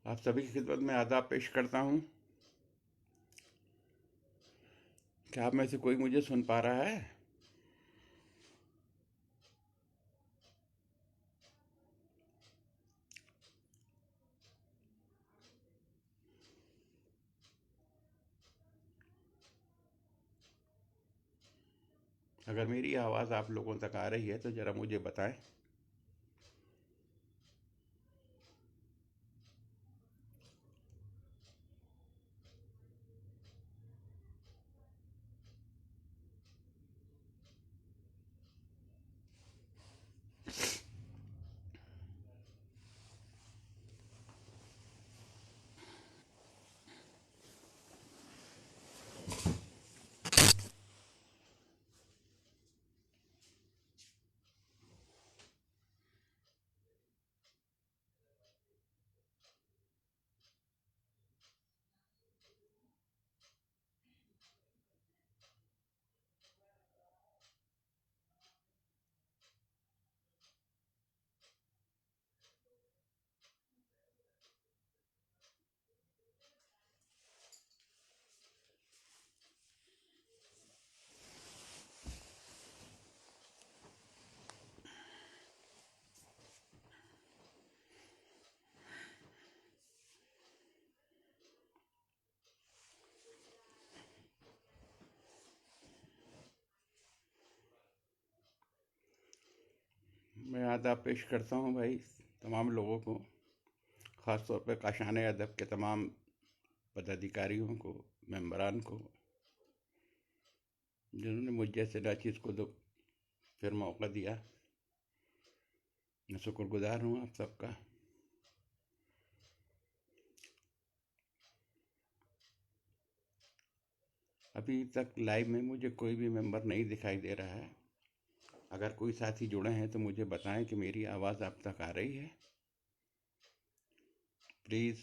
आप सभी की खिदमत में आदाब पेश करता हूँ। क्या आप में से कोई मुझे सुन पा रहा है? अगर मेरी आवाज़ आप लोगों तक आ रही है तो ज़रा मुझे बताएं। मैं आदाब पेश करता हूँ भाई तमाम लोगों को, ख़ास तौर पे काशान अदब के तमाम पदाधिकारियों को, मेंबरान को, जिन्होंने मुझ जैसे नाचीज़ को फिर मौका दिया। मैं शुक्रगुजार हूँ आप सबका। अभी तक लाइव में मुझे कोई भी मेंबर नहीं दिखाई दे रहा है। अगर कोई साथी जुड़े हैं तो मुझे बताएं कि मेरी आवाज़ आप तक आ रही है, प्लीज़।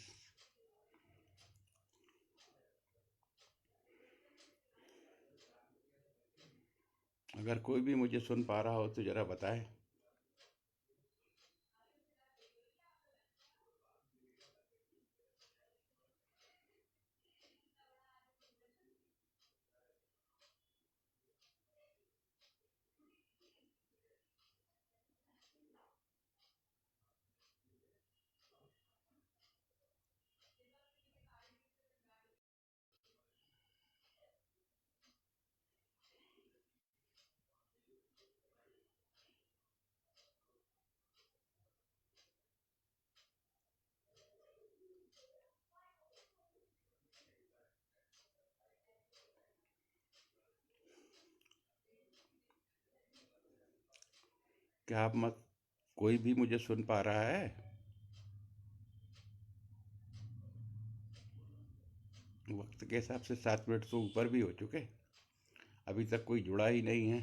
अगर कोई भी मुझे सुन पा रहा हो तो ज़रा बताएं। क्या आप मत कोई भी मुझे सुन पा रहा है? वक्त के हिसाब से 7 मिनट से ऊपर भी हो चुके, अभी तक कोई जुड़ा ही नहीं है।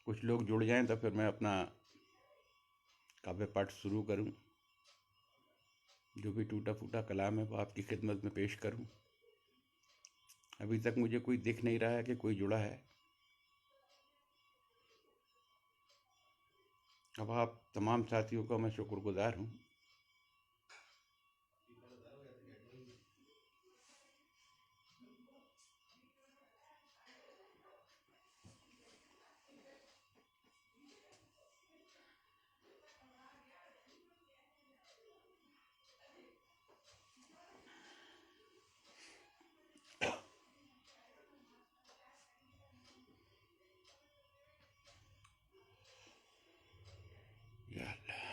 कुछ लोग जुड़ जाएं तो फिर मैं अपना काव्य पाठ शुरू करूं। जो भी टूटा फूटा कलाम है वो आपकी खिदमत में पेश करूं। अभी तक मुझे कोई दिख नहीं रहा है कि कोई जुड़ा है। अब आप तमाम साथियों का मैं शुक्रगुजार हूं। या अल्लाह।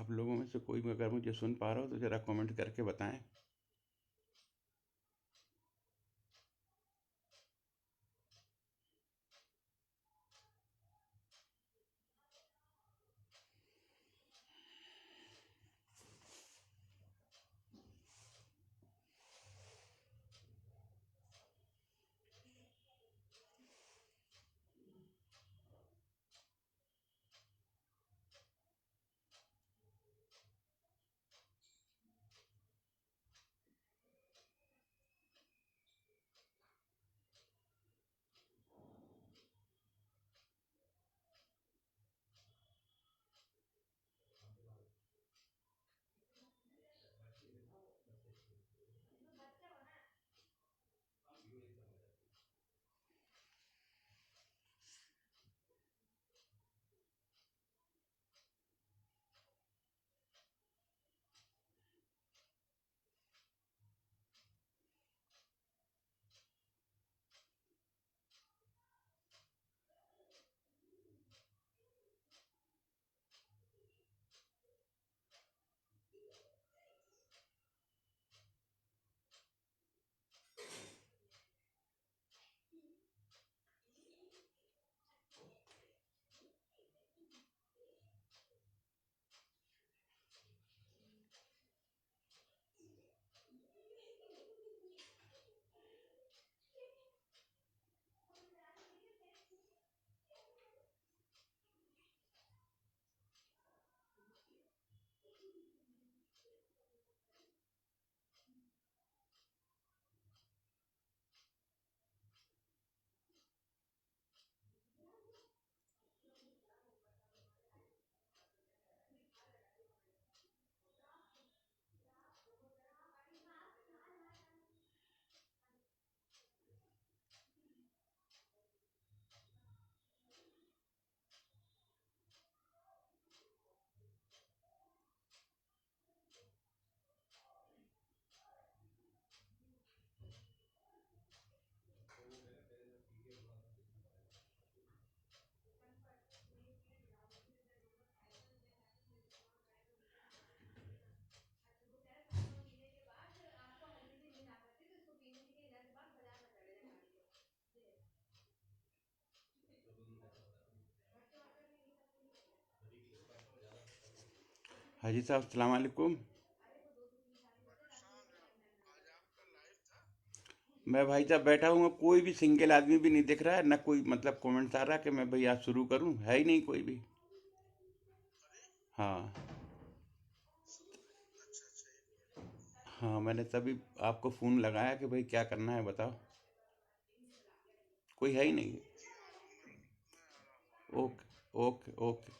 आप लोगों में से कोई अगर मुझे सुन पा रहा हो तो ज़रा कमेंट करके बताएं। हाजी साहब, अस्सलाम वालेकुम। मैं भाई साहब बैठा हूँ, कोई भी सिंगल आदमी भी नहीं दिख रहा है, ना कोई मतलब कमेंट्स आ रहा कि मैं भाई आज शुरू करूँ, है ही नहीं कोई भी। हाँ। हाँ, मैंने तभी आपको फ़ोन लगाया कि भाई क्या करना है बताओ। कोई है ही नहीं। ओके। Okay okay.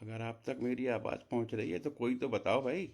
अगर आप तक मेरी आवाज़ पहुंच रही है तो कोई तो बताओ भाई।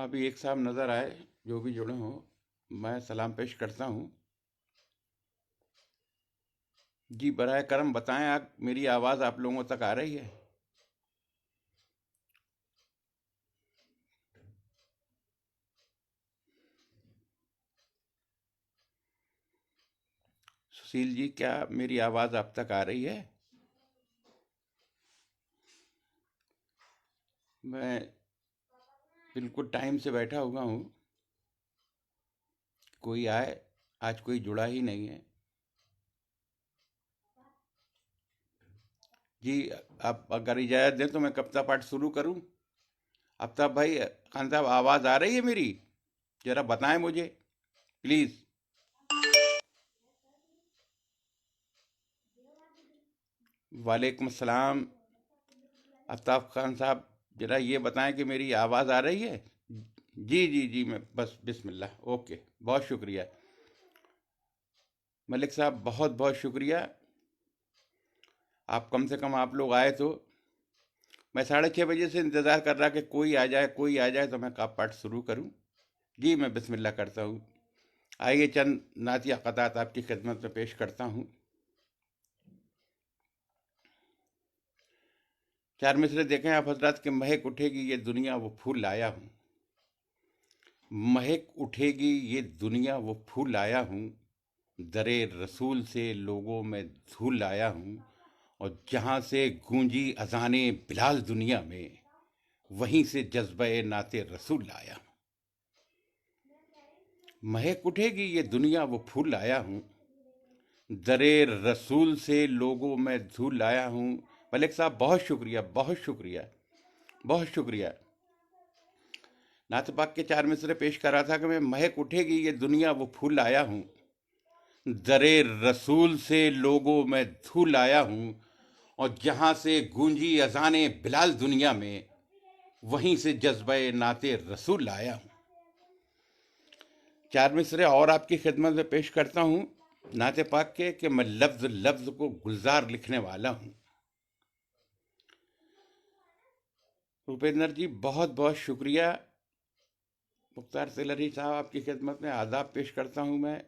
जहाँ भी एक साहब नज़र आए, जो भी जुड़े हों, मैं सलाम पेश करता हूँ। जी बराए करम बताएं, आप मेरी आवाज़ आप लोगों तक आ रही है? सुशील जी, क्या मेरी आवाज़ आप तक आ रही है? मैं बिल्कुल टाइम से बैठा हुआ हूँ, कोई आए, आज कोई जुड़ा ही नहीं है। जी, आप अगर इजाज़त दें तो मैं कविता पाठ शुरू करूं? आफ्ताब भाई, खान साहब, आवाज़ आ रही है मेरी? ज़रा बताएं मुझे, प्लीज़। वालेकुम अस्सलाम। आफ्ताब खान साहब, ज़रा ये बताएं कि मेरी आवाज़ आ रही है? जी जी जी, मैं बस बिस्मिल्लाह, ओके, बहुत शुक्रिया। मलिक साहब, बहुत बहुत शुक्रिया। आप कम से कम आप लोग आए तो मैं 6:30 बजे से इंतज़ार कर रहा कि कोई आ जाए, कोई आ जाए तो मैं का पाठ शुरू करूं। जी, मैं बिस्मिल्लाह करता हूं। आइए चंद नातिया क़तात आपकी खिदमत में पेश करता हूं। चार मिसरे देखें आप हजरात के महक उठेगी ये दुनिया वो फूल लाया हूँ। महक उठेगी ये दुनिया वो फूल लाया हूँ। दरे रसूल से लोगों में धूल लाया हूँ। और जहाँ से गूंजी अजाने बिलाल दुनिया में, वहीं से जज्बे नाते रसूल लाया हूँ। महक उठेगी ये दुनिया वो फूल लाया हूँ। दरे रसूल से लोगों में धूल लाया हूँ। मलिक साहब, बहुत शुक्रिया, बहुत शुक्रिया, बहुत शुक्रिया। नात पाक के चार मिसरे पेश कर रहा था कि मैं महक उठेगी ये दुनिया वो फूल लाया हूँ। दरे रसूल से लोगों में धूल आया हूँ। और जहाँ से गूंजी अजाने बिलाल दुनिया में, वहीं से जज्बे नाते रसूल लाया हूँ। चार मिसरे और आपकी खिदमत में पेश करता हूँ नाते पाक के कि मैं लफ्ज लफ्ज को गुलजार लिखने वाला हूँ। भूपेंद्र जी, बहुत बहुत शुक्रिया। मुख्तार सेलरी साहब, आपकी खिदमत में आदाब पेश करता हूँ मैं।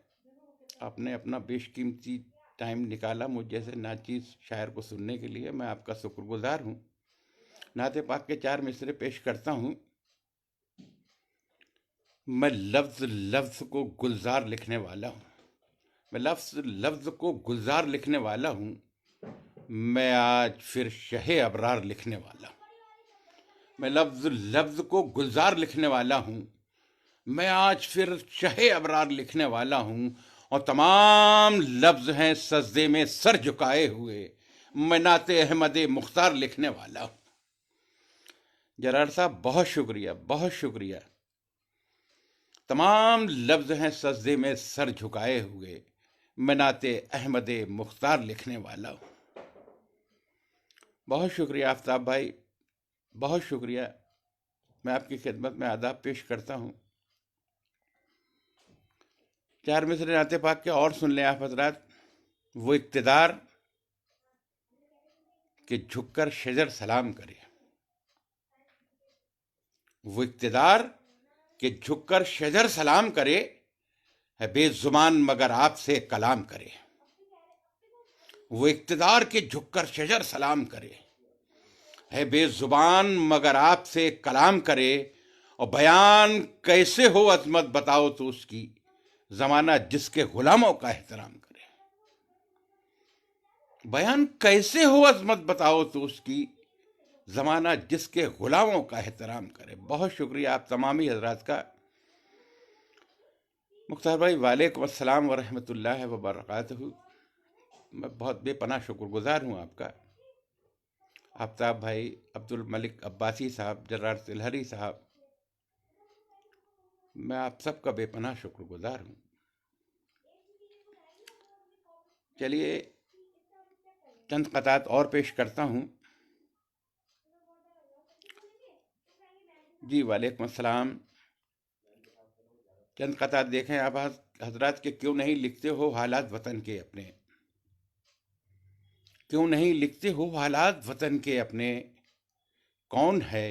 आपने अपना बेशकीमती टाइम निकाला मुझ जैसे नाचीज़ शायर को सुनने के लिए, मैं आपका शुक्रगुजार हूँ। नाते पाक के चार मिसरे पेश करता हूँ। मैं लफ्ज लफ्ज को गुलजार लिखने वाला हूँ। मैं लफ्ज लफ्ज को गुलजार लिखने वाला हूँ। मैं आज फिर शहे अबरार लिखने वाला हूँ। मैं लफ्ज लफ्ज को गुलजार लिखने वाला हूँ। मैं आज फिर शहे अबरार लिखने वाला हूँ। और तमाम लफ्ज हैं सजदे में सर झुकाए हुए, मैं नाते अहमद मुख्तार लिखने वाला हूँ। जरार साहब, बहुत शुक्रिया, बहुत शुक्रिया। तमाम लफ्ज हैं सजदे में सर झुकाए हुए, मैं नाते अहमद मुख्तार लिखने वाला हूँ। बहुत शुक्रिया आफ्ताब भाई, बहुत शुक्रिया। मैं आपकी खिदमत में आदाब पेश करता हूँ। चार मिसरे नाते पाक के और सुन लें आप हजरात। वो इक्तदार कि झुककर शजर सलाम करे, वो इक्तदार कि झुककर शजर सलाम करे, है बेजुबान मगर आपसे कलाम करे। वो इक्तदार के झुककर शजर सलाम करे, है बेजुबान मगर आपसे कलाम करे। और बयान कैसे हो अजमत बताओ तो उसकी, जमाना जिसके गुलामों का एहतराम करे। बयान कैसे हो अजमत बताओ तो उसकी, जमाना जिसके गुलामों का एहतराम करे। बहुत शुक्रिया आप तमामी हजरात का। मुख्तार भाई, वालेकुम अस्सलाम व रहमतुल्लाहि व बरकातहू। मैं बहुत बेपनाह शुक्रगुजार हूँ आपका। आफ्ताब भाई, अब्दुल मलिक अब्बासी साहब, जर्रार तिलहरी साहब, मैं आप सबका बेपनाह शुक्रगुजार हूँ। चलिए चंद क़तात और पेश करता हूँ। जी वालेकुम अस्सलाम। चंद क़तात देखें आप हजरात के, क्यों नहीं लिखते हो हालात वतन के अपने, क्यों नहीं लिखते हो हालात वतन के अपने। कौन है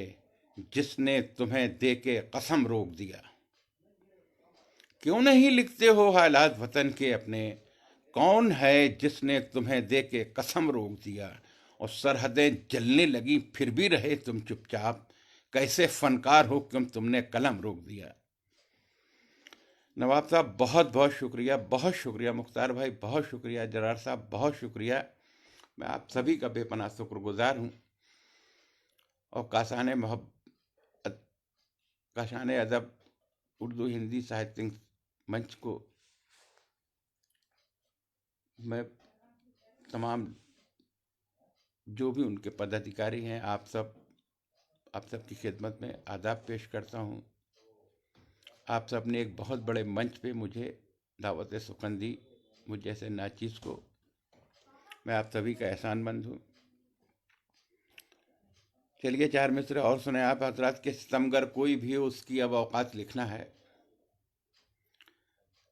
जिसने तुम्हें दे के कसम रोक दिया। क्यों नहीं लिखते हो हालात वतन के अपने, कौन है जिसने तुम्हें दे के कसम रोक दिया। और सरहदें जलने लगी फिर भी रहे तुम चुपचाप, कैसे फनकार हो क्यों तुमने कलम रोक दिया। नवाब साहब बहुत बहुत शुक्रिया, बहुत शुक्रिया। मुख्तार भाई बहुत शुक्रिया। जरार साहब बहुत शुक्रिया। मैं आप सभी का बेपनाह शुक्रगुजार हूँ। और काशान अदब उर्दू हिंदी साहित्य मंच को मैं तमाम जो भी उनके पदाधिकारी हैं, आप सब की खिदमत में आदाब पेश करता हूँ। आप सब ने एक बहुत बड़े मंच पे मुझे दावत सुखन दी, मुझ जैसे नाचीज़ को। मैं आप सभी का एहसानमंद हूँ। चलिए 4 मिसरे और सुने आप हजरात के। सितमगर कोई भी हो उसकी अब औकात लिखना है।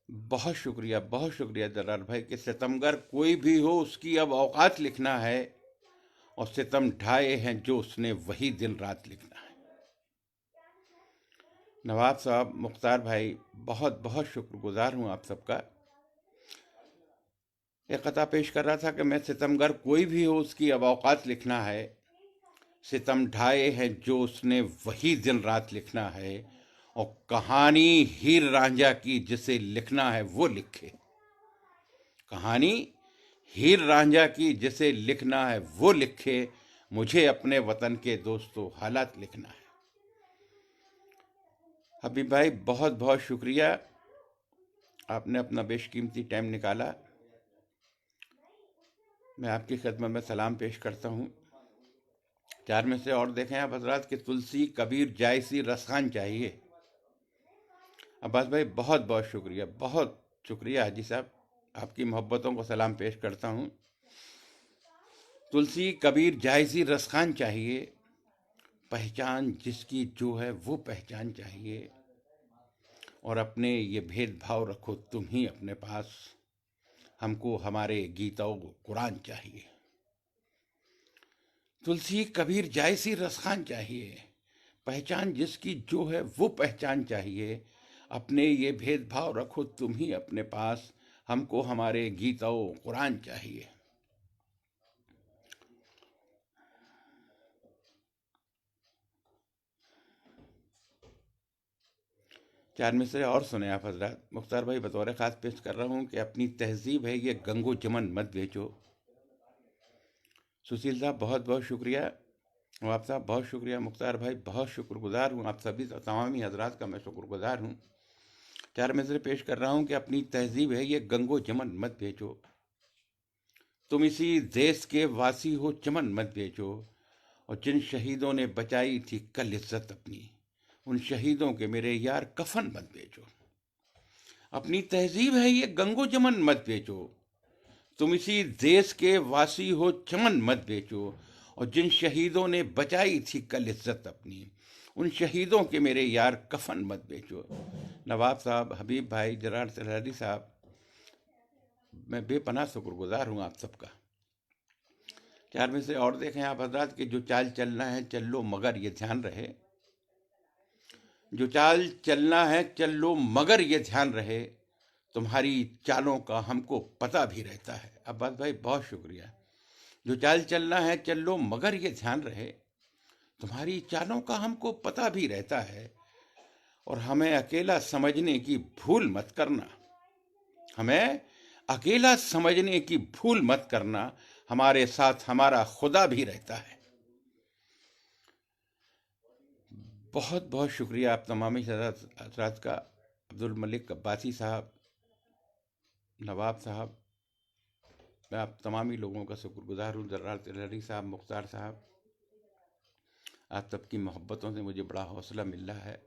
बहुत शुक्रिया दरार भाई कि सितमगर कोई भी हो उसकी अब औकात लिखना है, और सितम ढाए हैं जो उसने वही दिन रात लिखना है। नवाब साहब, मुख्तार भाई, बहुत बहुत शुक्रगुजार हूँ आप सबका। एक कथा पेश कर रहा था कि मैं सितमगर कोई भी हो उसकी अब औकात लिखना है, सितम ढाए हैं जो उसने वही दिन रात लिखना है। और कहानी हीर रांझा की जिसे लिखना है वो लिखे। कहानी हीर रांझा की जिसे लिखना है वो लिखे। मुझे अपने वतन के दोस्तों हालात लिखना है। हबीब भाई बहुत बहुत शुक्रिया, आपने अपना बेशकीमती टाइम निकाला। मैं आपकी खिदमत में सलाम पेश करता हूँ। 4 में से और देखें आप हजरात कि तुलसी कबीर जायसी रसखान चाहिए। अब्बास भाई बहुत बहुत शुक्रिया हाजी साहब, आपकी मोहब्बतों को सलाम पेश करता हूँ। तुलसी कबीर जायसी रसखान चाहिए, पहचान जिसकी जो है वो पहचान चाहिए। और अपने ये भेदभाव रखो तुम ही अपने पास, हमको हमारे गीताओं कुरान चाहिए। तुलसी कबीर जायसी रसखान चाहिए, पहचान जिसकी जो है वो पहचान चाहिए। अपने ये भेदभाव रखो तुम ही अपने पास, हमको हमारे गीताओं कुरान चाहिए। चार मिसरे और सुने आप हजरात। मुख्तार भाई बतौर ख़ास पेश कर रहा हूँ कि अपनी तहजीब है ये गंगो जमन मत बेचो। सुशील साहब बहुत बहुत शुक्रिया। नवाब साहब बहुत शुक्रिया। मुख्तार भाई बहुत शुक्रगुजार हूँ, आप सभी तमामी हजरात का मैं शुक्रगुजार हूँ। 4 मिसरे पेश कर रहा हूँ कि अपनी तहजीब है ये गंगो जमन मत बेचो। तुम इसी देश के वासी हो चमन मत बेचो। और जिन शहीदों ने बचाई थी कल इज्जत अपनी, उन शहीदों के मेरे यार कफन मत बेचो। अपनी तहजीब है ये गंगो जमन मत बेचो। तुम इसी देश के वासी हो चमन मत बेचो। और जिन शहीदों ने बचाई थी कल इज्जत अपनी, उन शहीदों के मेरे यार कफन मत बेचो। नवाब साहब, हबीब भाई, जरार सरहदी साहब, मैं बेपनाह शुक्रगुजार हूँ आप सबका। 4 में से और देखें आप हजरात कि जो चाल चलना है चल लो मगर ये ध्यान रहे। जो चाल चलना है चल लो मगर ये ध्यान रहे, तुम्हारी चालों का हमको पता भी रहता है। अब्बास भाई बहुत शुक्रिया। जो चाल चलना है चल लो मगर ये ध्यान रहे, तुम्हारी चालों का हमको पता भी रहता है। और हमें अकेला समझने की भूल मत करना, हमें अकेला समझने की भूल मत करना, हमारे साथ हमारा खुदा भी रहता है। बहुत बहुत शुक्रिया आप तमामी हजरात का। अब्दुल मलिक अब्बासी साहब, नवाब साहब, मैं आप तमामी लोगों का शुक्रगुजार हूँ। जर्रार तिलहरी साहब, मुख्तार साहब, आप सबकी मोहब्बतों से मुझे बड़ा हौसला मिल रहा है।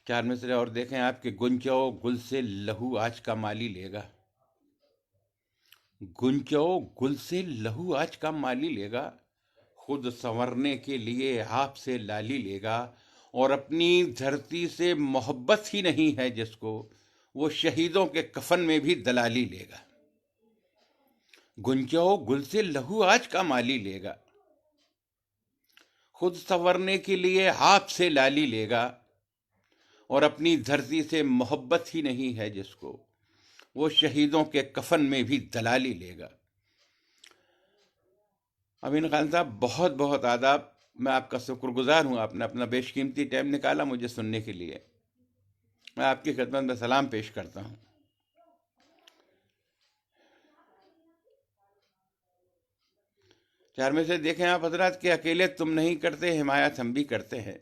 4 मिसरे और देखें आपके गुंचो गुल से लहू आज का माली लेगा। गुंचो गुल से लहू आज का माली लेगा, खुद संवरने के लिए आपसे लाली लेगा। और अपनी धरती से मोहब्बत ही नहीं है जिसको, वो शहीदों के कफन में भी दलाली लेगा। गुंचो गुल से लहू आज का माली लेगा, खुद संवरने के लिए हाथ से लाली लेगा, और अपनी धरती से मोहब्बत ही नहीं है जिसको, वो शहीदों के कफन में भी दलाली लेगा। अमीन खान साहब, बहुत बहुत आदाब। मैं आपका शुक्रगुजार हूँ, आपने अपना बेशकीमती टाइम निकाला मुझे सुनने के लिए। मैं आपकी खिदमत में सलाम पेश करता हूँ। चार में से देखें आप हजरात कि अकेले तुम नहीं करते, हिमायत हम भी करते हैं।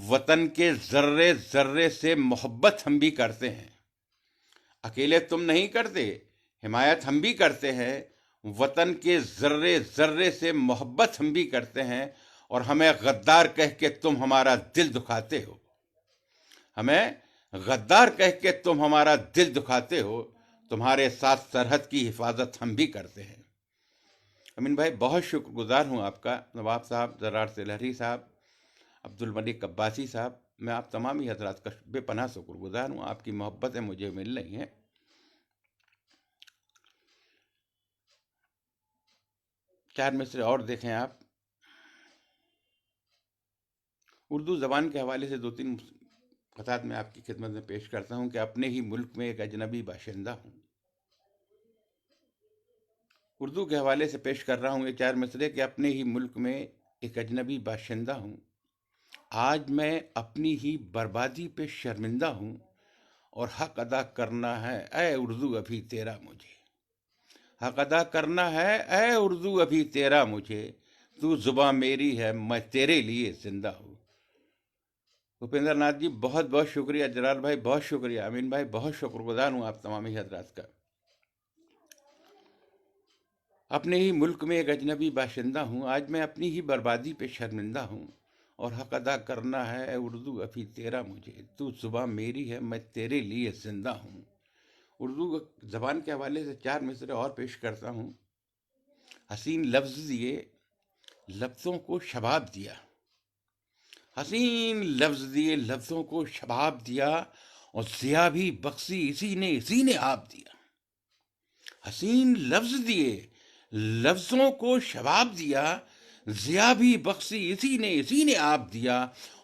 वतन के जर्रे जर्रे से मोहब्बत हम भी करते हैं। अकेले तुम नहीं करते, हिमायत हम भी करते हैं। वतन के जर्रे जर्रे से मोहब्बत हम भी करते हैं। और हमें गद्दार कह के तुम हमारा दिल दुखाते हो। हमें गद्दार कह के तुम हमारा दिल दुखाते हो। तुम्हारे साथ सरहद की हिफाजत हम भी करते हैं। अमीन भाई, बहुत शुक्रगुजार हूँ आपका। नवाब साहब, जरार सिलहरी साहब, अब्दुल मलिक अब्बासी साहब, मैं आप तमाम ही हजरात का बेपनाह शुक्रगुजार हूँ। आपकी मोहब्बतें मुझे मिल रही हैं। चार मिसरे और देखें आप। उर्दू ज़बान के हवाले से दो तीन ख़तात मैं आपकी खिदमत में पेश करता हूँ कि अपने ही मुल्क में एक अजनबी बाशिंदा हूँ। उर्दू के हवाले से पेश कर रहा हूँ ये चार मिसरे कि अपने ही मुल्क में एक अजनबी बाशिंदा हूँ। आज मैं अपनी ही बर्बादी पे शर्मिंदा हूँ, और हक अदा करना है ऐ उर्दू अभी तेरा मुझे। हक अदा करना है ऐ उर्दू अभी तेरा मुझे, तू जुबां मेरी है मैं तेरे लिए जिंदा हूँ। भूपेंद्र नाथ जी, बहुत बहुत शुक्रिया। जलाल भाई, बहुत शुक्रिया। अमीन भाई, बहुत शुक्रगुजार हूँ आप तमाम ही हजरात का। अपने ही मुल्क में एक अजनबी बाशिंदा हूँ, आज मैं अपनी ही बर्बादी पे शर्मिंदा हूँ, और हक अदा करना है ऐ उर्दू अभी तेरा मुझे, तू जुबां मेरी है मैं तेरे लिए जिंदा हूँ। उर्दू ज़बान के हवाले से चार मिसरे और पेश करता हूँ। हसीन लफ्ज़ दिए, लफ्ज़ों को शबाब दिया। हसीन लफ्ज़ दिए, लफ्ज़ों को शबाब दिया, और ज़िया भी बख्शी इसी ने आप दिया। हसीन लफ्ज़ दिए, लफ्ज़ों को शबाब दिया, ज़िया भी बख्शी इसी ने आप दिया।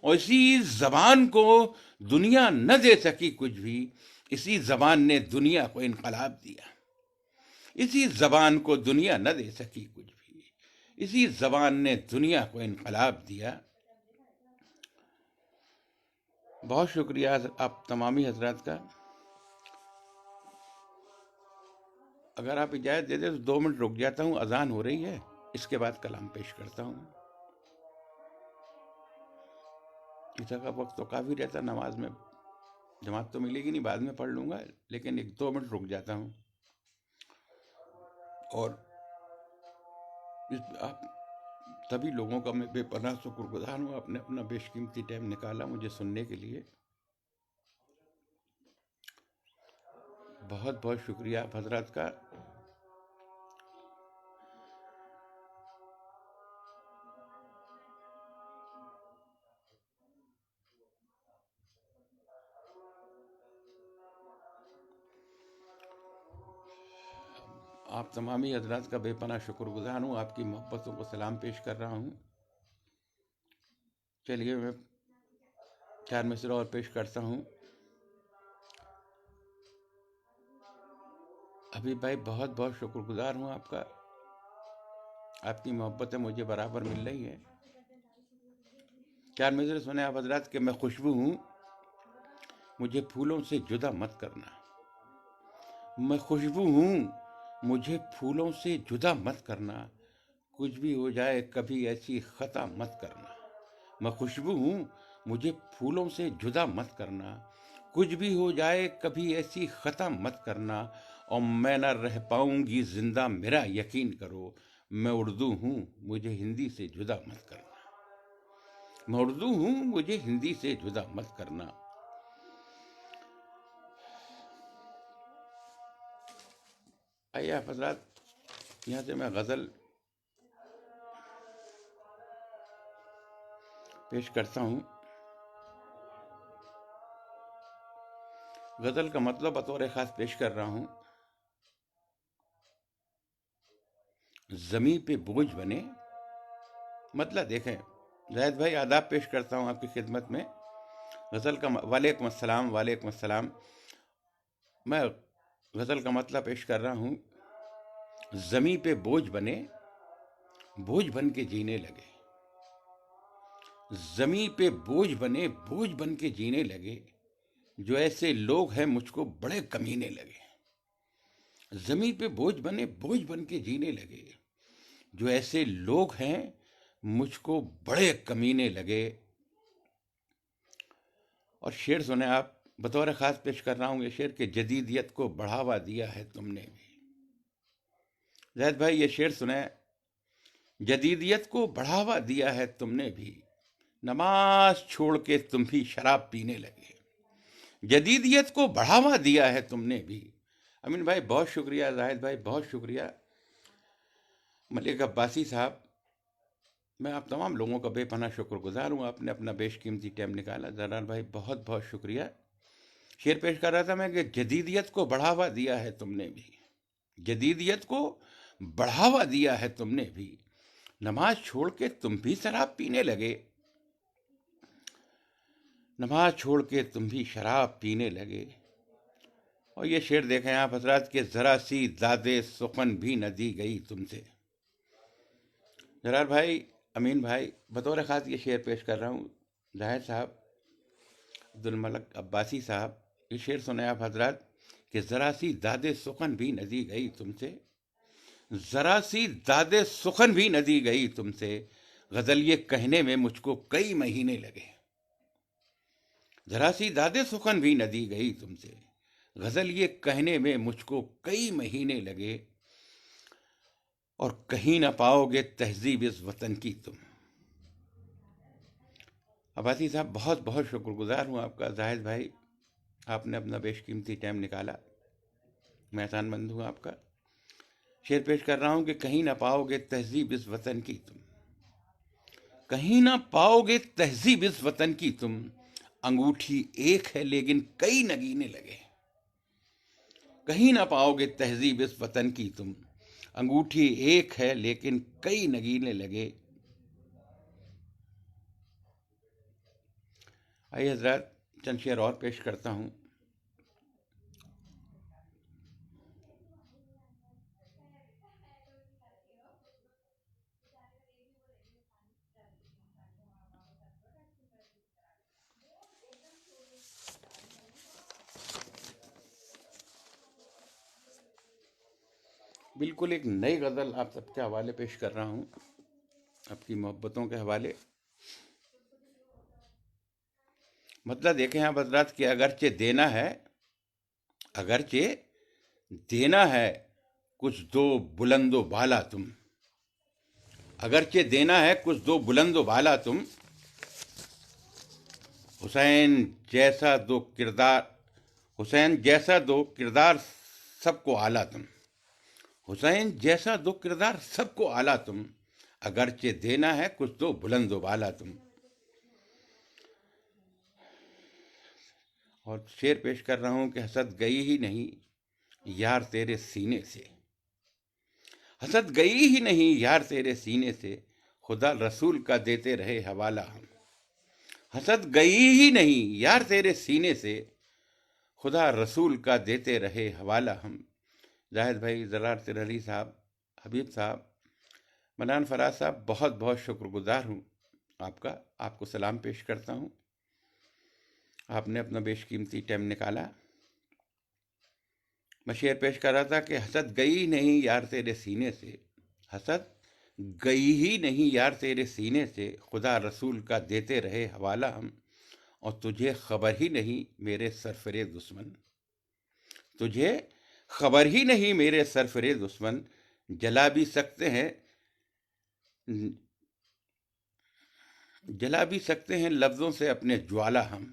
और इसी ज़बान को दुनिया न दे सकी कुछ भी, इसी ज़बान ने दुनिया को इनकलाब दिया। इसी ज़बान को दुनिया न दे सकी कुछ भी, इसी ज़बान ने दुनिया को इनकलाब दिया। बहुत शुक्रिया आप तमामी हजरात का। अगर आप इजाज़त दे दें तो 2 मिनट रुक जाता हूँ, अजान हो रही है, इसके बाद कलाम पेश करता हूँ। इशा का वक्त तो काफ़ी रहता, नमाज में जमात तो मिलेगी नहीं, बाद में पढ़ लूँगा, लेकिन 1-2 मिनट रुक जाता हूँ। और आप सभी लोगों का मैं बेपनाह शुक्रगुजार हूँ, आपने अपना बेशकीमती टाइम निकाला मुझे सुनने के लिए। बहुत बहुत शुक्रिया आप हजरात का। आप तमामी हजरात का बेपनाह शुक्रगुजार हूँ, आपकी मोहब्बतों को सलाम पेश कर रहा हूँ। चलिए मैं चार मिसरे और पेश करता हूँ। अभी भाई, बहुत बहुत शुक्रगुजार हूँ आपका। आपकी मोहब्बतें मुझे बराबर मिल रही हैं। चार मिसरे सुने आप हजरात कि मैं खुशबू हूँ, मुझे फूलों से जुदा मत करना। मैं खुशबू हूँ, मुझे फूलों से जुदा मत करना। कुछ भी हो जाए कभी ऐसी खता मत करना। मैं खुशबू हूँ, मुझे फूलों से जुदा मत करना। कुछ भी हो जाए कभी ऐसी खता मत करना। और मैं न रह पाऊंगी जिंदा मेरा यकीन करो। मैं उर्दू हूँ, मुझे हिंदी से जुदा मत करना। मैं उर्दू हूँ, मुझे हिंदी से जुदा मत करना। आइए आप हजरात, यहाँ से मैं गज़ल पेश करता हूँ। गज़ल का मतलब बतौर ख़ास पेश कर रहा हूँ। ज़मीं पे बोझ बने मतलब देखें जाहिद भाई, आदाब पेश करता हूँ आपकी खिदमत में। गज़ल का वालेकुम अस्सलाम, वालेकुम अस्सलाम। मैं गज़ल का मतलब पेश कर रहा हूँ। ज़मीं पे बोझ बने, बोझ बन के जीने लगे। ज़मीं पे बोझ बने, बोझ बन के जीने लगे। जो ऐसे लोग हैं मुझको बड़े कमीने लगे। ज़मीं पे बोझ बने, बोझ बन के जीने लगे। जो ऐसे लोग हैं मुझको बड़े कमीने लगे। और शेर सुने आप, बतौर ख़ास पेश कर रहा हूँ ये शेर, के जदीदियत को बढ़ावा दिया है तुमने भी। जाहिद भाई ये शेर सुने, जदीदियत को बढ़ावा दिया है तुमने भी। नमाज छोड़ के तुम भी शराब पीने लगे। जदीदियत को बढ़ावा दिया है तुमने भी। अमीन भाई बहुत शुक्रिया, जाहिद भाई बहुत शुक्रिया, मलिक अब्बासी साहब, मैं आप तमाम लोगों का बेपनाह शुक्रगुजार हूँ। आपने अपना बेशकीमती टाइम निकाला। जरार भाई बहुत बहुत शुक्रिया। शेर पेश कर रहा था मैं कि जदीदियत को बढ़ावा दिया है तुमने भी। जदीदियत को बढ़ावा दिया है तुमने भी। नमाज छोड़ के तुम भी शराब पीने लगे। नमाज छोड़ के तुम भी शराब पीने लगे। और ये शेर देखें आप हजरात के, ज़रा सी दादे सुखन भी न दी गई तुमसे। जरार भाई, अमीन भाई, बतौर ख़ास ये शेर पेश कर रहा हूँ। जाहिर साहब, अब्दुल मलिक अब्बासी साहब, ये शेर सुने आप हजरात कि ज़रा सी दादे सुखन भी न दी गई तुमसे। ज़रा सी दादे सुखन भी न दी गई तुमसे। गज़ल ये कहने में मुझको कई महीने लगे। ज़रा सी दादे सुखन भी न दी गई तुमसे। गज़ल ये कहने में मुझको कई महीने लगे। और कहीं ना पाओगे तहजीब इस वतन की तुम। अब्बासी साहब बहुत बहुत शुक्रगुजार हूँ आपका। जाहिद भाई, आपने अपना बेशकीमती टाइम निकाला, मैं एहसानमंद हूँ आपका। शेर पेश कर रहा हूँ कि कहीं ना पाओगे तहजीब इस वतन की तुम। कहीं ना पाओगे तहजीब इस वतन की तुम। अंगूठी एक है लेकिन कई नगीने लगे। कहीं ना पाओगे तहजीब इस वतन की तुम। अंगूठी एक है लेकिन कई नगीने लगे। आइए हजरात, चंद शेर और पेश करता हूँ। बिल्कुल एक नई गज़ल आप सबके हवाले पेश कर रहा हूँ, आपकी मोहब्बतों के हवाले। मतलब देखें आप हजरात कि अगरचे देना है, अगरचे देना है कुछ दो बुलंदो बाला तुम। अगरचे देना है कुछ दो बुलंदो बाला तुम। हुसैन जैसा दो किरदार, हुसैन जैसा दो किरदार सबको आला तुम। हुसैन जैसा दो किरदार सबको आला तुम। अगरचे देना है कुछ दो बुलंदो बाला तुम। और शेर पेश कर रहा हूँ कि हसद गई ही नहीं यार तेरे सीने से। हसद गई ही नहीं यार तेरे सीने से। खुदा रसूल का देते रहे हवाला हम। हसद गई ही नहीं यार तेरे सीने से। खुदा रसूल का देते रहे हवाला हम। जाहिद भाई, जरार तिरहली साहब, हबीब साहब, मनान फराज साहब, बहुत बहुत शुक्रगुजार हूँ आपका। आपको सलाम पेश करता हूँ। आपने अपना बेशकीमती टाइम निकाला। मैं शेर पेश कर रहा था कि हसद गई नहीं यार तेरे सीने से। हसद गई ही नहीं यार तेरे सीने से। खुदा रसूल का देते रहे हवाला हम। और तुझे खबर ही नहीं मेरे सरफरे दुश्मन। तुझे खबर ही नहीं मेरे सरफरे दुश्मन। जला भी सकते हैं, जला भी सकते हैं लफ्ज़ों से अपने ज्वाला हम।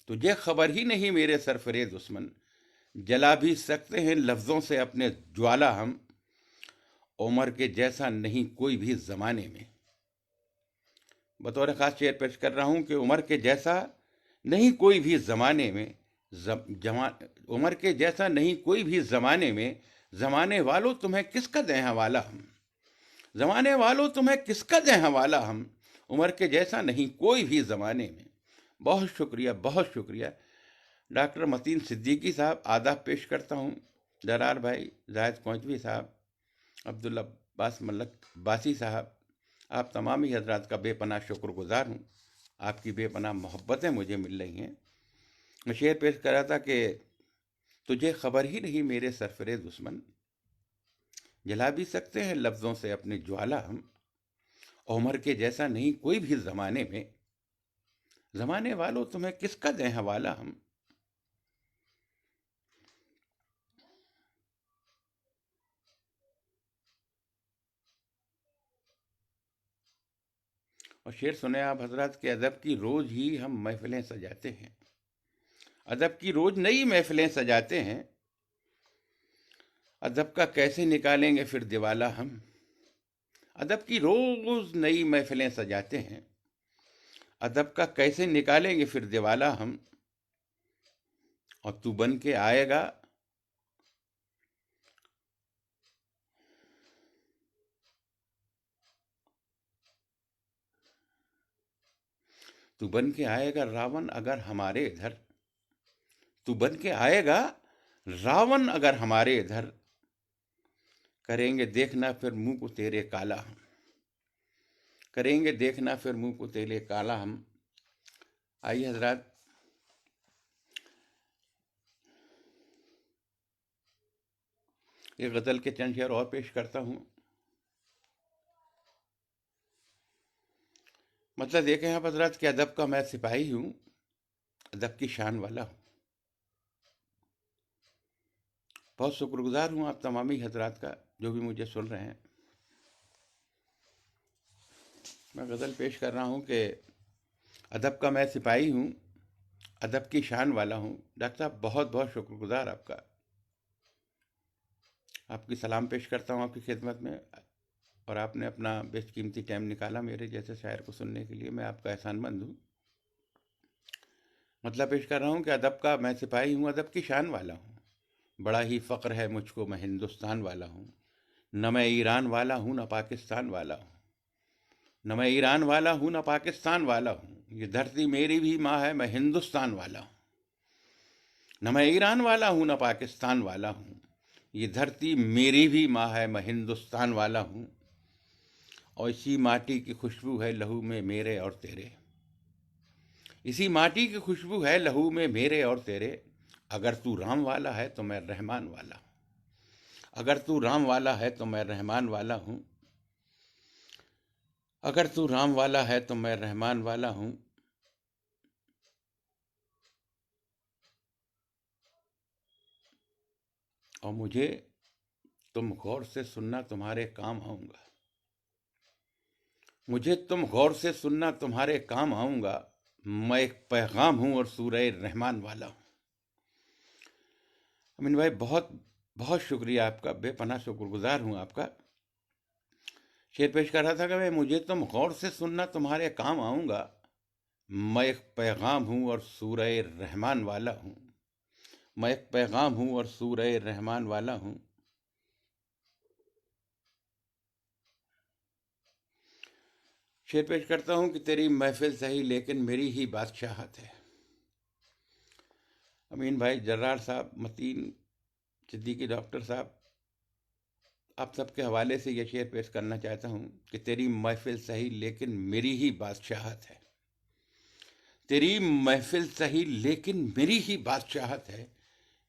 तुझे खबर ही नहीं मेरे सरफरे दुश्मन। जला भी सकते हैं लफ्ज़ों से अपने ज्वाला हम। उमर के जैसा नहीं कोई भी ज़माने में। बतौर ख़ास शेर पेश कर रहा हूँ कि उमर के जैसा नहीं कोई भी ज़माने में। उमर के जैसा नहीं कोई भी ज़माने में। ज़माने वालों तुम्हें किसका दें हवाला हम। ज़माने वालों तुम्हें किसका दें हवाला हम, उम्र के जैसा नहीं कोई भी ज़माने में। बहुत शुक्रिया, बहुत शुक्रिया। डॉक्टर मतीन सिद्दीकी साहब आदाब पेश करता हूँ। दरार भाई, जायद कोंचवी साहब, अब्दुल अब्बास मलक बासी साहब, आप तमाम ही हजरात का बेपनाह शुक्रगुजार हूँ। आपकी बेपनाह मोहब्बतें मुझे मिल रही हैं। मैं शेर पेश कर रहा था कि तुझे खबर ही नहीं मेरे सरफरे दुश्मन, जला भी सकते हैं लफ्ज़ों से अपनी ज्वाला हम। उमर के जैसा नहीं कोई भी ज़माने में, ज़माने वालों तुम्हें किसका दें हवाला हम। और शेर सुने आप हजरत के, अदब की रोज़ ही हम महफिलें सजाते हैं, अदब की रोज़ नई महफिलें सजाते हैं, अदब का कैसे निकालेंगे फिर दिवाला हम। अदब की रोज़ नई महफिलें सजाते हैं, अदब का कैसे निकालेंगे फिर दिवाला हम। और तू बन के आएगा, तू बन के आएगा रावण अगर हमारे इधर, तू बन के आएगा रावण अगर हमारे इधर, करेंगे देखना फिर मुंह को तेरे काला हम, करेंगे देखना फिर मुंह को तेरे काला हम। आइए हजरात, एक गज़ल के चंद शेर और पेश करता हूँ। मतलब देखें आप हजरात कि अदब का मैं सिपाही हूँ, अदब की शान वाला हूँ। बहुत शुक्रगुजार हूँ आप तमामी हजरात का जो भी मुझे सुन रहे हैं। मैं गज़ल पेश कर रहा हूँ कि अदब का मैं सिपाही हूँ, अदब की शान वाला हूँ। डॉक्टर साहब बहुत बहुत शुक्रगुजार आपका, आपकी सलाम पेश करता हूँ आपकी खिदमत में। और आपने अपना बेशकीमती टाइम निकाला मेरे जैसे शायर को सुनने के लिए, मैं आपका एहसानमंद हूँ। मतलब पेश कर रहा हूँ कि अदब का मैं सिपाही हूँ, अदब की शान वाला हूँ। बड़ा ही फ़ख्र है मुझको, मैं हिंदुस्तान वाला हूँ। न मैं ईरान वाला हूँ न पाकिस्तान वाला हूँ, न मैं ईरान वाला हूँ न पाकिस्तान वाला हूँ। ये धरती मेरी भी माँ है, मैं हिंदुस्तान वाला हूँ। न मैं ईरान वाला हूँ न पाकिस्तान वाला हूँ, ये धरती मेरी भी माँ है, मैं हिंदुस्तान वाला हूँ। और इसी माटी की खुशबू है लहू में मेरे और तेरे, इसी माटी की खुशबू है लहू में मेरे और तेरे। अगर तू राम वाला है तो मैं रहमान वाला हूँ, अगर तू राम वाला है तो मैं रहमान वाला हूँ, अगर तू राम वाला है तो मैं रहमान वाला हूँ। और मुझे तुम गौर से सुनना तुम्हारे काम आऊँगा, मुझे तुम गौर से सुनना तुम्हारे काम आऊँगा। मैं एक पैगाम हूँ और सूरह रहमान वाला हूँ। अमीन भाई बहुत बहुत शुक्रिया आपका, बेपनाह शुक्रगुजार हूँ आपका। शेर पेश कर रहा था कि भाई मुझे तुम गौर से सुनना तुम्हारे काम आऊँगा, मैं एक पैगाम हूँ और सूरह रहमान वाला हूँ, मैं एक पैगाम हूँ और सूरह रहमान वाला हूँ। शेर पेश करता हूँ कि तेरी महफिल सही लेकिन मेरी ही बादशाहत है। अमीन भाई, जर्रार साहब, मतीन सिद्दीकी डॉक्टर साहब, आप सबके हवाले से ये शेर पेश करना चाहता हूँ कि तेरी महफिल सही लेकिन मेरी ही बादशाहत है, तेरी महफिल सही लेकिन मेरी ही बादशाहत है।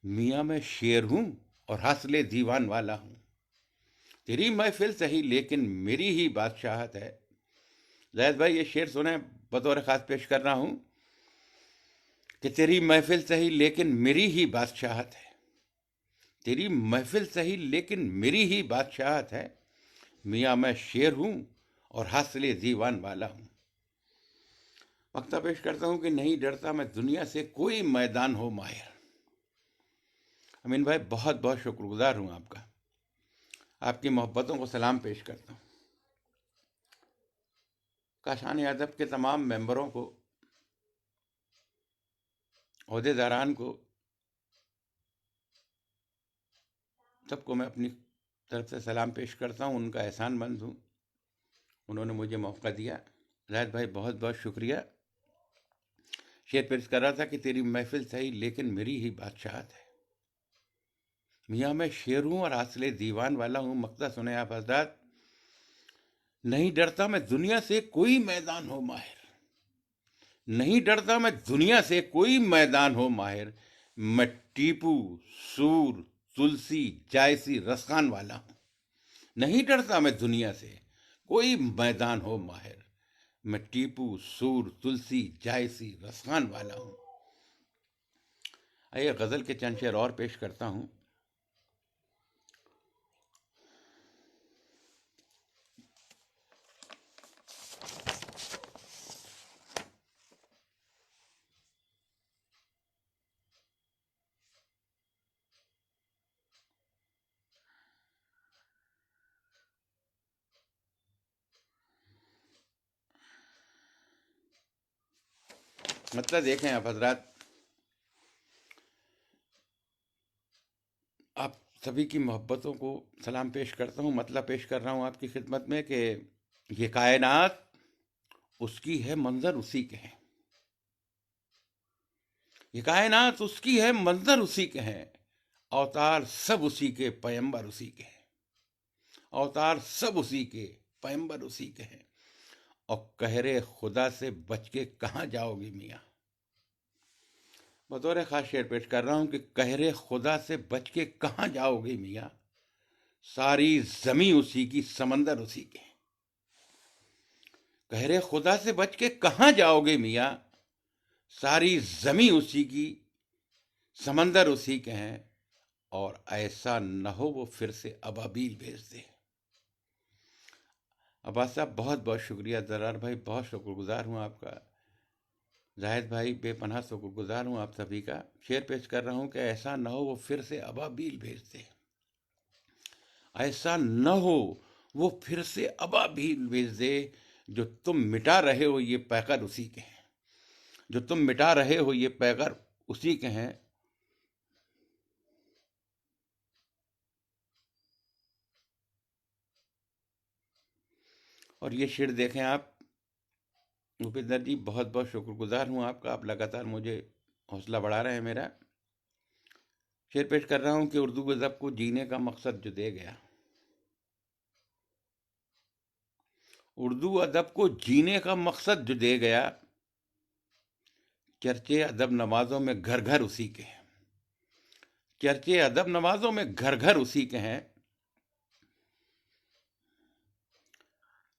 मियाँ मैं शेर हूँ और हौसले दीवान वाला हूँ, तेरी महफिल सही लेकिन मेरी ही बादशाहत है। जायद भाई ये शेर सुने, बतौर ख़ास पेश कर रहा हूँ कि तेरी महफिल सही लेकिन मेरी ही बादशाहत है, तेरी महफिल सही लेकिन मेरी ही बादशाहत है। मियाँ मैं शेर हूँ और हौसले दीवान वाला हूँ। वक्ता पेश करता हूँ कि नहीं डरता मैं दुनिया से कोई मैदान हो माहिर। अमीन भाई बहुत बहुत शुक्रगुजार हूँ आपका, आपकी मोहब्बतों को सलाम पेश करता हूँ। काशान अदब के तमाम मेंबरों को, ओहदेदारान को, सबको मैं अपनी तरफ से सलाम पेश करता हूँ, उनका एहसानमंद हूँ। उन्होंने मुझे मौका दिया। जाहिद भाई बहुत बहुत शुक्रिया। शेर पेश कर रहा था कि तेरी महफिल सही लेकिन मेरी ही बादशाहत है। मियाँ मैं शेर हूँ और असले दीवान वाला हूँ। मक्ता सुने आप हजरात। नहीं डरता मैं दुनिया से कोई मैदान हो माहिर। नहीं डरता मैं दुनिया से कोई मैदान हो माहिर। मैं टीपू, सूर, तुलसी, जायसी, रसखान वाला हूँ। नहीं डरता मैं दुनिया से कोई मैदान हो माहिर। मैं टीपू, सूर, तुलसी, जायसी, रसखान वाला हूँ। आइए गज़ल के चंद शेर और पेश करता हूँ। मतलब देखें आप हजरात, आप सभी की मोहब्बतों को सलाम पेश करता हूँ। मतलब पेश कर रहा हूँ आपकी खिदमत में कि ये कायनात उसकी है, मंजर उसी के हैं। ये कायनात उसकी है, मंजर उसी के हैं। अवतार सब उसी के, पैगंबर उसी के हैं। अवतार सब उसी के, पैगंबर उसी के हैं। और कहरे खुदा से बच के कहाँ जाओगे मियाँ। बतौर खास शेर पेश कर रहा हूँ कि कहरे खुदा से बच के कहाँ जाओगे मियाँ। सारी जमी उसी की, समंदर उसी के। कहरे खुदा से बच के कहाँ जाओगे मियाँ। सारी जमी उसी की, समंदर उसी के हैं। और ऐसा न हो वो फिर से अबाबील भेज दे। अब्बास साहब बहुत बहुत शुक्रिया। दरार भाई बहुत शुक्रगुजार हूँ आपका। जाहिद भाई बेपनाह शुक्रगुजार हूँ आप सभी का। शेर पेश कर रहा हूँ कि ऐसा न हो वो फिर से अबाबील भेज दे। ऐसा न हो वो फिर से अबाबील भेज दे। जो तुम मिटा रहे हो ये पैकर उसी के हैं। जो तुम मिटा रहे हो ये पैकर उसी के हैं। और ये शेर देखें आप भूपेंद्र जी, बहुत बहुत शुक्रगुजार हूँ आपका। आप लगातार मुझे हौसला बढ़ा रहे हैं मेरा। शेर पेश कर रहा हूँ कि उर्दू अदब को जीने का मकसद जो दे गया। उर्दू अदब को जीने का मकसद जो दे गया। चर्चे अदब नवाजों में घर घर उसी के हैं। चर्चे अदब नवाजों में घर घर उसी के हैं।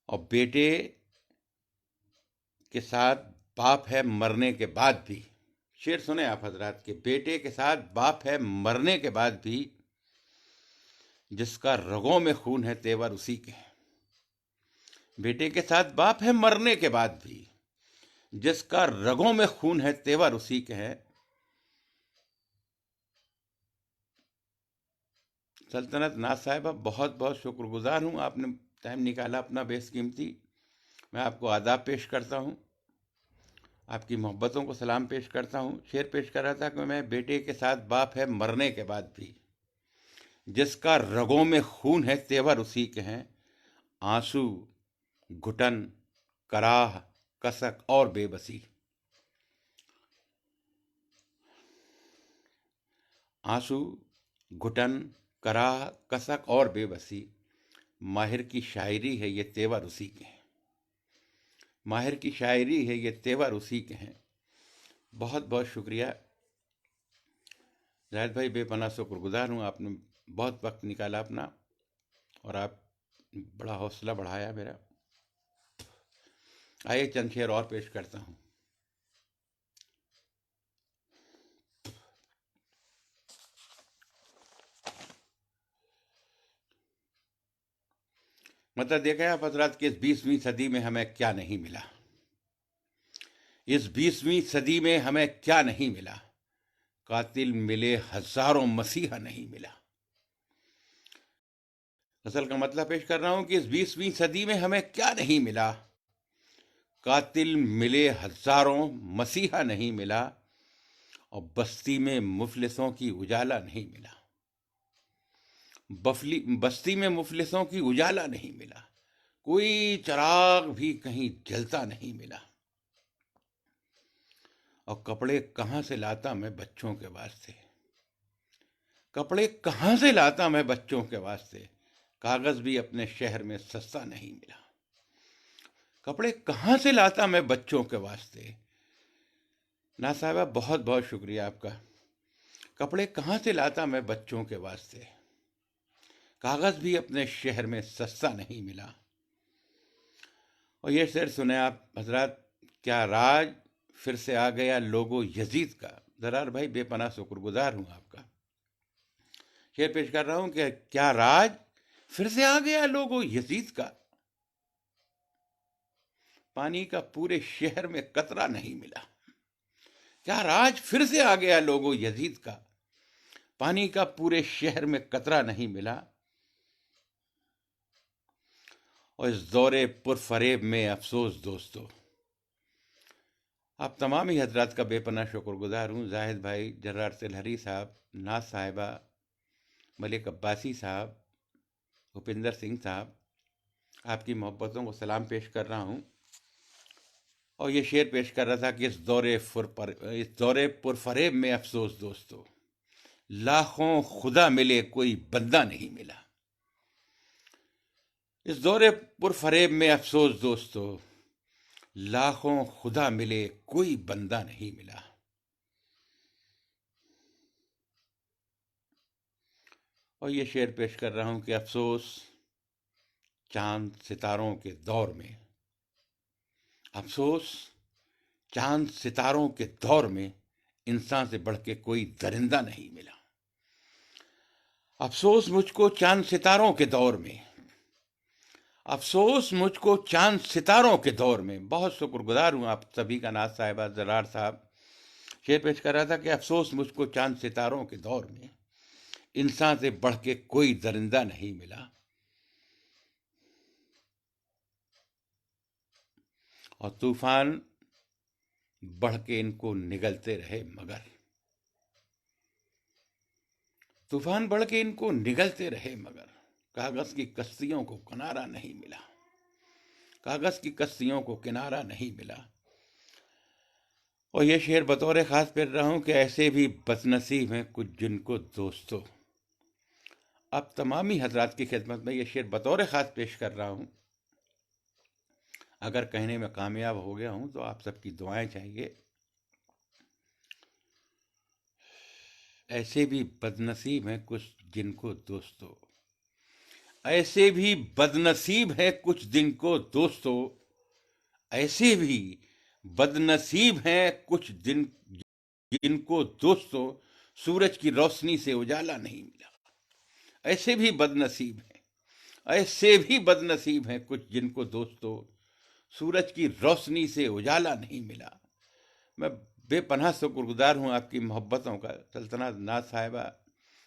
और बेटे के साथ बाप है मरने के बाद भी। शेर सुने आप हजरात के बेटे के साथ बाप है मरने के बाद भी। जिसका रगों में खून है तेवर उसी के हैं। बेटे के साथ बाप है मरने के बाद भी। जिसका रगों में खून है तेवर उसी के हैं। सल्तनत नाज साहिबा बहुत बहुत शुक्रगुजार हूँ। आपने टाइम निकाला अपना बेशकीमती। मैं आपको आदाब पेश करता हूँ। आपकी मोहब्बतों को सलाम पेश करता हूँ। शेर पेश कर रहा था कि मैं बेटे के साथ बाप है मरने के बाद भी। जिसका रगों में खून है तेवर उसी के हैं। आंसू, घुटन, कराह, कसक और बेबसी। आंसू, घुटन, कराह, कसक और बेबसी। माहिर की शायरी है ये तेवर उसी के हैं। माहिर की शायरी है ये तेवर उसी के हैं। बहुत बहुत शुक्रिया। जाहिद भाई बेपनाह शुक्रगुजार हूँ। आपने बहुत वक्त निकाला अपना और आप बड़ा हौसला बढ़ाया मेरा। आइए चंद शेर और पेश करता हूँ। मतलब देखा है आप हजरात कि इस 20वीं सदी में हमें क्या नहीं मिला। इस 20वीं सदी में हमें क्या नहीं मिला। कातिल मिले हजारों, मसीहा नहीं मिला। असल का मतलब पेश कर रहा हूं कि इस 20वीं सदी में हमें क्या नहीं मिला। कातिल मिले हजारों, मसीहा नहीं मिला। और बस्ती में मुफलिसों की उजाला नहीं मिला। बस्ती में मुफलिसों की उजाला नहीं मिला। कोई चिराग भी कहीं जलता नहीं मिला। और कपड़े कहाँ से लाता मैं बच्चों के वास्ते, कपड़े कहाँ से लाता मैं बच्चों के वास्ते, कागज भी अपने शहर में सस्ता नहीं मिला। कपड़े कहाँ से लाता मैं बच्चों के वास्ते। ना साहिबा, बहुत बहुत शुक्रिया आपका। कपड़े कहाँ से लाता मैं बच्चों के वास्ते, कागज भी अपने शहर में सस्ता नहीं मिला। और ये शेर सुने आप हजरात, क्या राज फिर से आ गया लोगो यजीद का। दरार भाई बेपनाह शुक्रगुजार हूं आपका। शेर पेश कर रहा हूं कि क्या राज फिर से आ गया लोगो यजीद का, पानी का पूरे शहर में कतरा नहीं मिला। क्या राज फिर से आ गया लोगो यजीद का, पानी का पूरे शहर में कतरा नहीं मिला। और इस दौरे पुरफरेब में अफसोस दोस्तों, आप तमाम ही हजरात का बेपनाह शुक्रगुजार हूँ। जाहिद भाई, जर्रार तिलहरी साहब, नाज साहिबा, मलिक अब्बासी साहब, भूपिंदर सिंह साहब, आपकी मोहब्बतों को सलाम पेश कर रहा हूँ। और ये शेर पेश कर रहा था कि इस दौरे पुरफरेब में अफसोस दोस्तों, लाखों खुदा मिले कोई बंदा नहीं मिला। इस दौरे पुरफरेब में अफसोस दोस्तों, लाखों खुदा मिले कोई बंदा नहीं मिला। और ये शेर पेश कर रहा हूं कि अफसोस चांद सितारों के दौर में, अफसोस चांद सितारों के दौर में इंसान से बढ़ के कोई दरिंदा नहीं मिला। अफसोस मुझको चांद सितारों के दौर में, अफसोस मुझको चांद सितारों के दौर में। बहुत शुक्रगुजार हूं आप सभी का। नाज साहिबा, जरार साहब, शेर पेश कर रहा था कि अफसोस मुझको चांद सितारों के दौर में इंसान से बढ़ के कोई दरिंदा नहीं मिला। और तूफान बढ़ के इनको निगलते रहे मगर, तूफान बढ़ के इनको निगलते रहे मगर, कागज की कश्तियों को किनारा नहीं मिला, कागज की कश्तियों को किनारा नहीं मिला। और ये शेर बतौर खास पढ़ रहा हूं कि ऐसे भी बदनसीब हैं कुछ जिनको दोस्तों। अब तमामी हजरात की खिदमत में ये शेर बतौर खास पेश कर रहा हूं। अगर कहने में कामयाब हो गया हूं तो आप सबकी दुआएं चाहिए। ऐसे भी बदनसीब हैं कुछ जिनको दोस्तों, ऐसे भी बदनसीब हैं कुछ जिनको दोस्तों, ऐसे भी बदनसीब हैं कुछ दिन जिनको दोस्तों सूरज की रोशनी से उजाला नहीं मिला। ऐसे भी बदनसीब हैं, ऐसे भी बदनसीब हैं कुछ जिनको दोस्तों सूरज की रोशनी से उजाला नहीं मिला। मैं बेपनाह शुक्रगुजार हूँ आपकी मोहब्बतों का। सल्तनत, नाज साहिबा,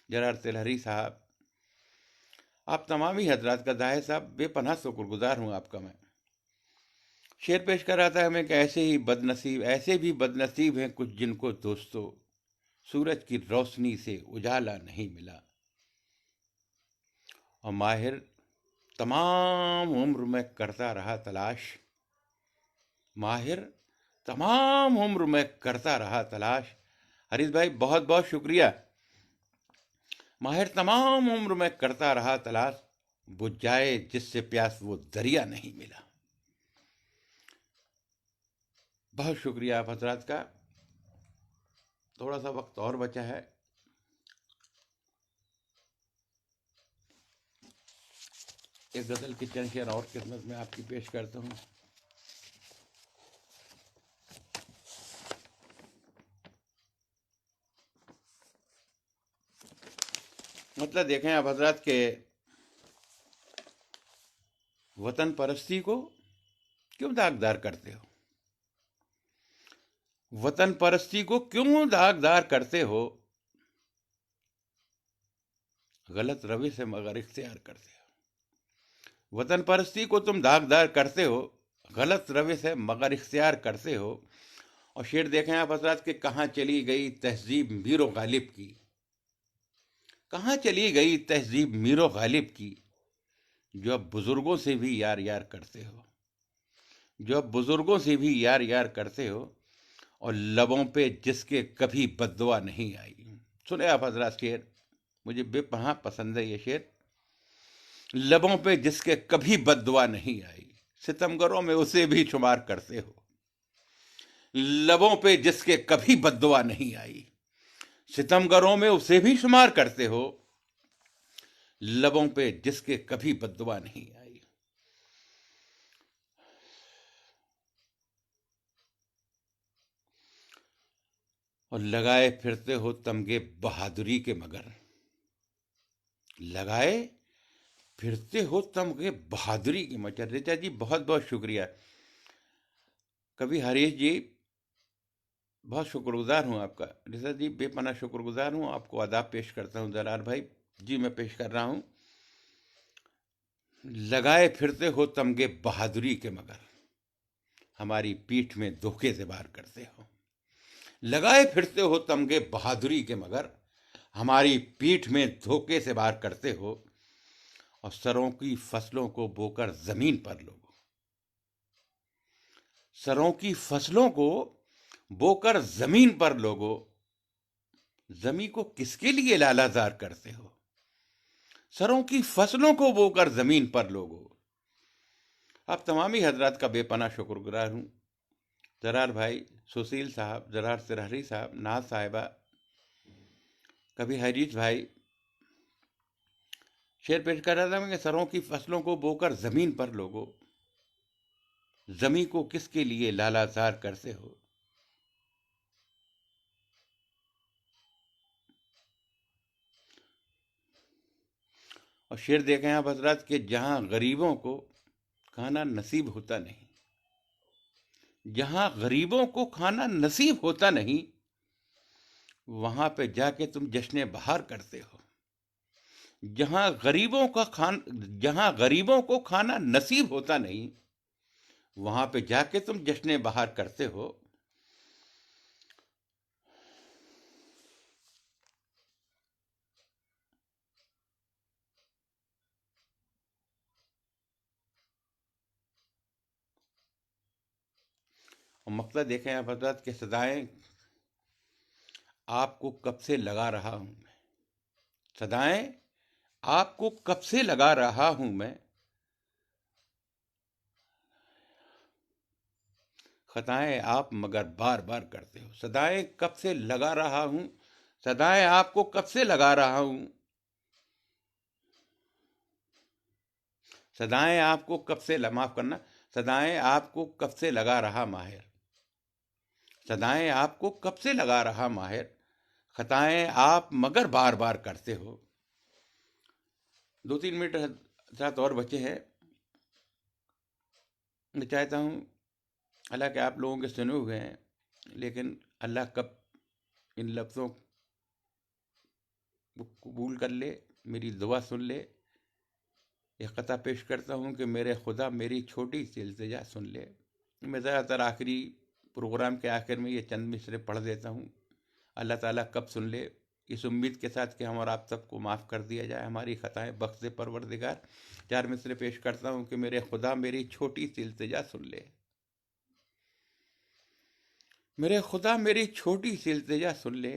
जरार तिलहरी साहब, आप तमाम ही हजरात का। जाहिर साहब, बेपनाह शुक्रगुजार हूँ आपका मैं। शेर पेश कर रहा था हमें कि ऐसे भी बदनसीब हैं कुछ जिनको दोस्तों सूरज की रोशनी से उजाला नहीं मिला। और माहिर तमाम उम्र में करता रहा तलाश, माहिर तमाम उम्र में करता रहा तलाश। हरीश भाई बहुत बहुत शुक्रिया। माहिर तमाम उम्र में करता रहा तलाश, बुझ जाए जिससे प्यास वो दरिया नहीं मिला। बहुत शुक्रिया आप हजरात का। थोड़ा सा वक्त और बचा है। एक गजल की चंद शेर और खिदमत में आपकी पेश करता हूँ। मतलब देखें आप हजरात के वतन परस्ती को क्यों दागदार करते हो, वतन परस्ती को क्यों दागदार करते हो, गलत रवि से मगर इख्तियार करते हो। वतन परस्ती को तुम दागदार करते हो, गलत रवि से मगर इख्तियार करते हो। और शेर देखें आप हजरात के, कहाँ चली गई तहजीब मीरो गालिब की, कहाँ चली गई तहजीब मीरो गालिब की, जो अब बुजुर्गों से भी यार यार करते हो, जो अब बुजुर्गों से भी यार यार करते हो, और लबों पे जिसके कभी बद्दुआ नहीं आई। सुने आप हजरात शेर, मुझे बेपनाह पसंद है ये शेर। लबों पे जिसके कभी बद्दुआ नहीं आई, सितमगरों में उसे भी शुमार करते हो। लबों पे जिसके कभी बद्दुआ नहीं आई, सितमगरों में उसे भी शुमार करते हो। लबों पे जिसके कभी बद्दुआ नहीं आई। और लगाए फिरते हो तमगे बहादुरी के मगर, लगाए फिरते हो तमगे बहादुरी के मगर। ऋचा जी बहुत बहुत शुक्रिया। कभी हरीश जी बहुत शुक्रगुजार हूँ आपका। ऋचा जी बेपनाह शुक्रगुजार हूँ, आपको आदाब पेश करता हूँ। जरार भाई जी मैं पेश कर रहा हूँ। लगाए फिरते हो तमगे बहादुरी के मगर, हमारी पीठ में धोखे से वार करते हो। लगाए फिरते हो तमगे बहादुरी के मगर, हमारी पीठ में धोखे से वार करते हो। और सरों की फसलों को बोकर जमीन पर लोगो, सरों की फसलों को बोकर जमीन पर लोगो, जमी को किसके लिए लालाजार करते हो। सरों की फसलों को बोकर जमीन पर लोगो। आप तमामी हजरात का बेपनाह शुक्रगुजार हूँ। जरार भाई, सुशील साहब, जरार सिरहरी साहब, नाज साहिबा, कभी हरीश भाई, शेर पेश कर रहा था मैं कि सरों की फसलों को बोकर जमीन पर लोगो, जमी को किसके लिए लालाजार करते हो। और शेर देखें आप हजरात कि जहां गरीबों को खाना नसीब होता नहीं, जहां गरीबों को खाना नसीब होता नहीं, वहां पे जाके तुम जश्न बहार करते हो। जहां गरीबों को खाना नसीब होता नहीं, वहां पे जाके तुम जश्न बहार करते हो। और मकसद देखें आप हजरात के सदाएं आपको कब से लगा रहा हूं मैं, सदाएं आपको कब से लगा रहा हूं मैं, खताएं आप मगर बार बार करते हो। सदाएं कब से लगा रहा हूं, सदाएं आपको कब से लगा रहा हूं, सदाएं आपको कब से माफ करना, सदाएं आपको कब से लगा रहा माहिर, सदाएं आपको कब से लगा रहा माहिर, खताएं आप मगर बार बार करते हो। 2-3 मिनट साथ और बचे हैं। मैं चाहता हूँ, हालांकि आप लोगों के सुने हुए हैं, लेकिन अल्लाह कब इन लफ्ज़ों को कबूल कर ले, मेरी दुआ सुन ले। एक क़ता पेश करता हूँ कि मेरे खुदा मेरी छोटी सी इल्तिजा सुन ले। मैं ज़्यादातर आखिरी प्रोग्राम के आखिर में ये चंद मिसरे पढ़ देता हूँ। अल्लाह ताला कब सुन ले, इस उम्मीद के साथ कि हम और आप सबको माफ़ कर दिया जाए, हमारी ख़ताएँ बख्श दे परवरदिगार। 4 मिसरे पेश करता हूँ कि मेरे खुदा मेरी छोटी सी इल्तिजा सुन ले, मेरे खुदा मेरी छोटी सी इल्तिजा सुन ले,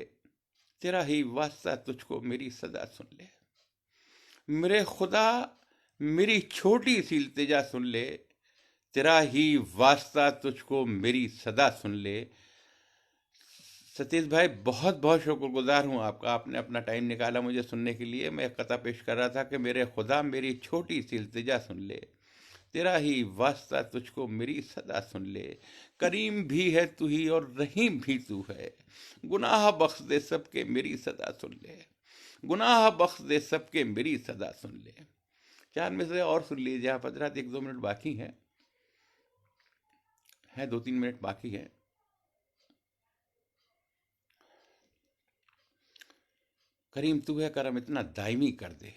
तेरा ही वास्ता तुझको मेरी सदा सुन ले। मेरे खुदा मेरी छोटी सी इल्तिजा सुन ले, तेरा ही वास्ता तुझको मेरी सदा सुन ले। सतीश भाई बहुत बहुत शुक्रगुजार हूँ आपका, आपने अपना टाइम निकाला मुझे सुनने के लिए। मैं एक कथा पेश कर रहा था कि मेरे खुदा मेरी छोटी सी इल्तिजा सुन ले, तेरा ही वास्ता तुझको मेरी सदा सुन ले। करीम भी है तू ही और रहीम भी तू है, गुनाह बख्श दे सबके मेरी सदा सुन ले, गुनाह बख्श दे सबके मेरी सदा सुन ले। 4 में से और सुन लीजिए आप हजरात, 1-2 मिनट बाकी हैं, 2-3 मिनट बाकी है। करीम तू है करम इतना दायमी कर दे,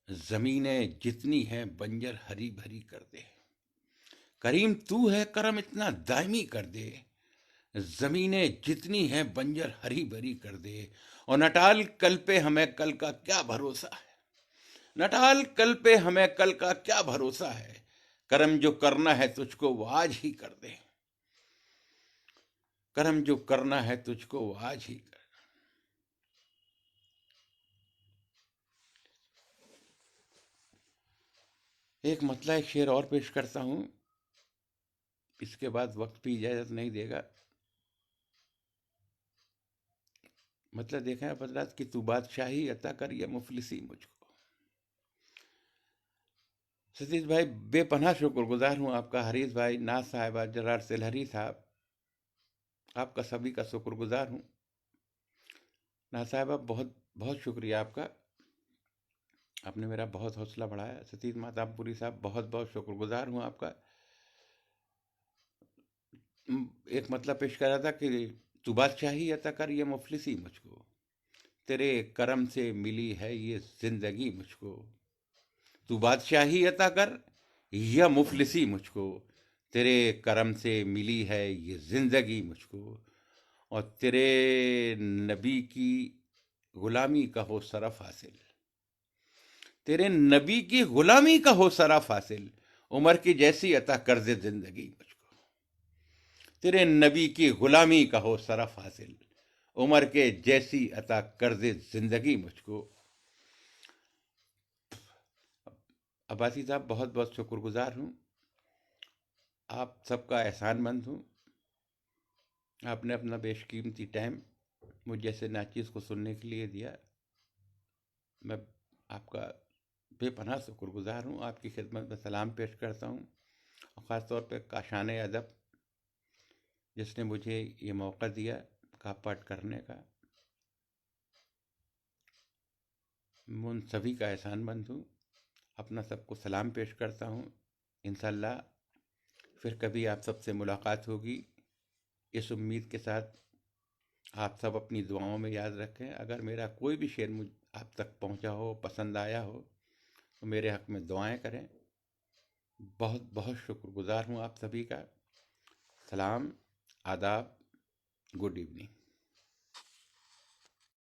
जमीनें जितनी हैं बंजर हरी भरी कर दे। करीम तू है करम इतना दायमी कर दे, जमीनें जितनी हैं बंजर हरी भरी कर दे। और नटाल कल पे हमें कल का क्या भरोसा है, नटाल कल पे हमें कल का क्या भरोसा है, कर्म जो करना है तुझको वो आज ही कर दे, कर्म जो करना है तुझको वो आज ही कर। एक मतला एक शेर और पेश करता हूं, इसके बाद वक्त भी इजाजत नहीं देगा। मतलब देखा है बदलात कि तू बादशाही अता कर या मुफलिसी मुझको। सतीश भाई बेपनाह शुक्रगुजार हूँ आपका, हरीश भाई, नाज साहिबा, जरार सेलहरी साहब, आपका सभी का शुक्रगुजार हूँ। नाज साहिबा बहुत बहुत शुक्रिया आपका, आपने मेरा बहुत हौसला बढ़ाया। सतीश मातापुरी साहब बहुत बहुत शुक्रगुजार हूँ आपका। एक मतलब पेश कर रहा था कि तू बादशाही अता कर ये मुफलिसी मुझको, तेरे करम से मिली है ये जिंदगी मुझको। तू बादशाही अता कर या मुफलिसी मुझको, तेरे करम से मिली है ये जिंदगी मुझको। और तेरे नबी की गुलामी का हो सरफ हासिल, तेरे नबी की गुलामी का हो सरफ हासिल, उमर की जैसी अता कर दे जिंदगी मुझको। तेरे नबी की गुलामी का हो सरफ हासिल, उमर के जैसी अता कर दे जिंदगी मुझको। अब्बासी साहब बहुत बहुत शुक्रगुजार हूँ, आप सबका एहसानमंद हूँ। आपने अपना बेशकीमती टाइम मुझ जैसे नाचीज़ को सुनने के लिए दिया, मैं आपका बेपनाह शुक्रगुजार हूँ। आपकी खिदमत में सलाम पेश करता हूँ, और ख़ास तौर पे काशान अदब जिसने मुझे ये मौका दिया का पाठ करने का, मैं उन सभी का एहसानमंद हूँ। अपना सबको सलाम पेश करता हूँ। इंशाअल्लाह फिर कभी आप सबसे मुलाकात होगी, इस उम्मीद के साथ आप सब अपनी दुआओं में याद रखें। अगर मेरा कोई भी शेर मुझ आप तक पहुंचा हो, पसंद आया हो, तो मेरे हक़ में दुआएं करें। बहुत बहुत शुक्रगुजार हूँ आप सभी का। सलाम, आदाब, गुड इवनिंग।